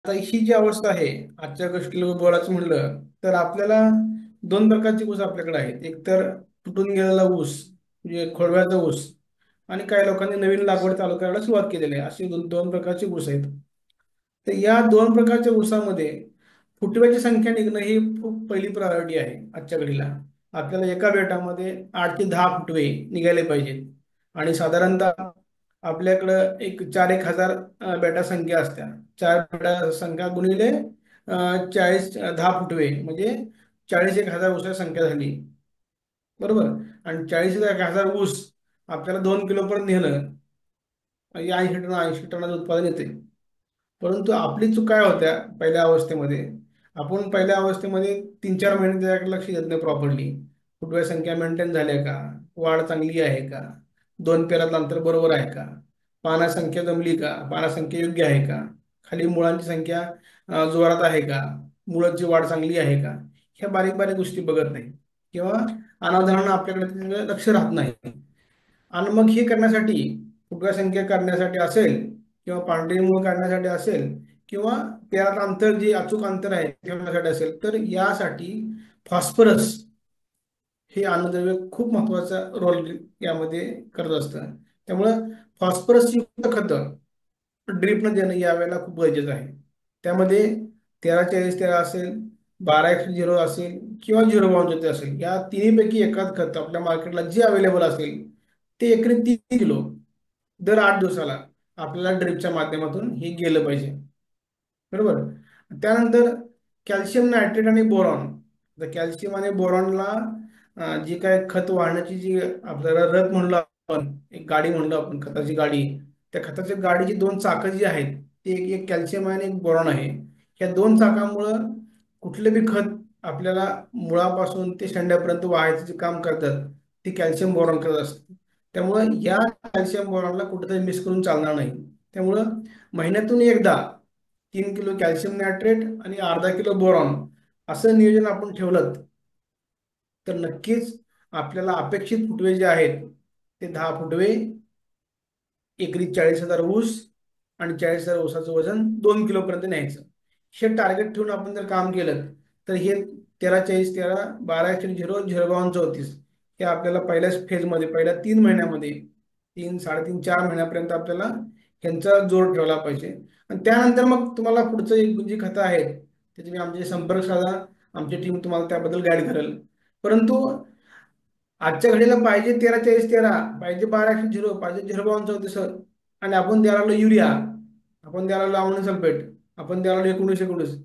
आता ही जी अवस्था आहे आजच्या गोष्टीला बोलायचं म्हणलं तर आपल्याला दोन प्रकारचे ऊस आपल्याकडे आहेत. एक तर तुटून गेलेला ऊस म्हणजे खोडव्याचा ऊस आणि काही लोकांनी नवीन लागवड चालू करायला सुरुवात केलेली आहे. असे दोन दोन प्रकारचे ऊस आहेत. तर या दोन प्रकारच्या ऊसामध्ये फुटव्याची संख्या निघणं ही खूप पहिली प्रायोरिटी आहे आजच्या घडीला. आपल्याला एका बेटामध्ये 8 ते 10 फुटवे निघाले पाहिजेत आणि साधारणतः आपल्याकडं एक 4-1 हजार बेटा संख्या असत्या. 4 बेटा संख्या गुणिले 10 फुटवे म्हणजे 40-1 हजार ऊसाची संख्या झाली. बरोबर. आणि 40-1 हजार ऊस आपल्याला 2 किलो पर्यंत नेलं म्हणजे 80 टनाचं उत्पादन येते. परंतु आपली चूक काय होत्या पहिल्या अवस्थेमध्ये, आपण पहिल्या अवस्थेमध्ये 3-4 महिने त्याच्याकडे लक्ष देत नाही प्रॉपरली. फुटव्या संख्या मेंटेन झाल्या का, वाढ चांगली आहे का, दोन पेरातलं अंतर बरोबर आहे का, पाना संख्या जमली का, पाना संख्या योग्य आहे का, खाली मुळांची संख्या जोरात आहे का, मुळाची वाढ चांगली आहे का, ह्या बारीक बारीक गोष्टी बघत नाही किंवा अनावधानानं आपल्याकडे त्याचं लक्ष राहत नाही. आणि मग हे करण्यासाठी फुटव्या संख्या करण्यासाठी असेल किंवा पांढरी मूळ काढण्यासाठी असेल किंवा त्यात अंतर जे अचूक अंतर आहे ठेवण्यासाठी असेल तर यासाठी फॉस्फरस हे अन्नद्रव्य खूप महत्वाचा रोल यामध्ये करत असतं. त्यामुळं फॉस्फरस युक्त खतं ड्रीपनं देणं यावेळेला खूप गरजेचं आहे. त्यामध्ये 13-40-13 असेल, 12-0 असेल किंवा 0-52 असेल, या तिन्हीपैकी एखाद खत आपल्या मार्केटला जे अवेलेबल असेल ते एकरी 3 किलो दर 8 दिवसाला आपल्याला ड्रिपच्या माध्यमातून हे गेलं पाहिजे. बरोबर. त्यानंतर कॅल्शियम नायट्रेट आणि बोरॉन. तर कॅल्शियम आणि बोरॉनला जी काय खत वाढण्याची जी आपल्याला रथ म्हणलं आपण, एक गाडी म्हणलं आपण खताची गाडी, त्या खताच्या गाडीची दोन चाकं जी आहेत ते एक एक कॅल्शियम आहे आणि एक बोरॉन आहे. ह्या दोन चाकांमुळं कुठले बी खत आपल्याला मुळापासून ते शेंड्यापर्यंत वाहायचं जे काम करतात ते कॅल्शियम बोरॉन करत असतं. त्यामुळं या कॅल्शियम बोरॉनला कुठेतरी मिस करून चालणार नाही. त्यामुळं महिन्यातून एकदा 3 किलो कॅल्शियम नायट्रेट आणि अर्धा किलो बोरॉन असं नियोजन आपण ठेवलं तर नक्कीच आपल्याला अपेक्षित फुटवे जे आहेत ते 10 फुटवे, एकरी 40,000 ऊस आणि 40,000 ऊसाचं वजन 2 किलोपर्यंत न्यायचं. हे टार्गेट ठेवून आपण जर काम केलं तर हे 13-40-13, 12-0-0-52-34 हे आपल्याला पहिल्याच फेजमध्ये पहिल्या 3 महिन्यामध्ये 3, 3.5, 4 महिन्यापर्यंत आपल्याला ह्यांचा जोर ठेवला पाहिजे. आणि त्यानंतर मग तुम्हाला पुढचं जी खतं आहेत त्याचे मी आमचे संपर्क साधा, आमची टीम तुम्हाला त्याबद्दल गाईड करेल. परंतु आजच्या घडीला पाहिजे 13-40-13, पाहिजे 12-0, पाहिजे 0-52-34 आणि आपण द्यायला लागलो युरिया, आपण द्यायला लागलो अमोनियम सल्फेट, आपण द्यायला लागलो 19-19,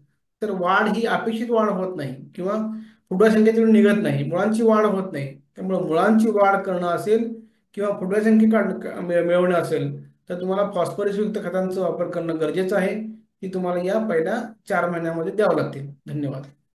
तर वाढ ही अपेक्षित वाढ होत नाही किंवा फुटवा संख्या तिकडे निघत नाही, मुळांची वाढ होत नाही. त्यामुळे मुळांची वाढ करणं असेल किंवा फुटव्या संख्या मिळवणं असेल तर तुम्हाला फॉस्फरस युक्त खतांचा वापर करणं गरजेचं आहे. ती तुम्हाला या पहिल्या 4 महिन्यामध्ये द्यावं लागतील. धन्यवाद.